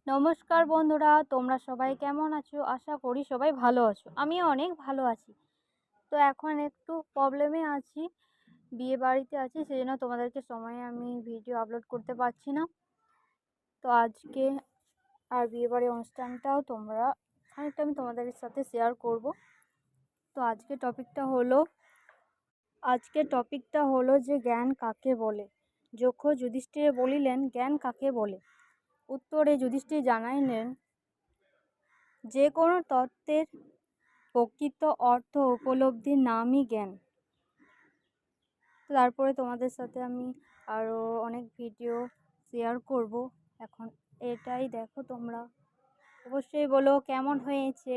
নমস্কার বন্ধুরা, তোমরা সবাই কেমন আছো? আশা করি সবাই ভালো আছো। আমিও অনেক ভালো আছি। তো এখন একটু প্রবলেমে আছি, বিয়েবাড়িতে আছি, সেজন্য তোমাদেরকে সময়ে আমি ভিডিও আপলোড করতে পারছি না। তো আজকে আর বিয়েবাড়ির অনুষ্ঠানটাও খানিকটা আমি তোমাদের সাথে শেয়ার করব। তো আজকে টপিকটা হলো যে জ্ঞান কাকে বলে। যক্ষ যুধিষ্ঠিরে বলিলেন, জ্ঞান কাকে বলে? উত্তরে যুধিষ্ঠির জানাইলেন, যে কোনো তত্ত্বের প্রকৃত অর্থ উপলব্ধির নামই জ্ঞান। তারপরে তোমাদের সাথে আমি আরও অনেক ভিডিও শেয়ার করব। এখন এটাই দেখো, তোমরা অবশ্যই বলো কেমন হয়েছে।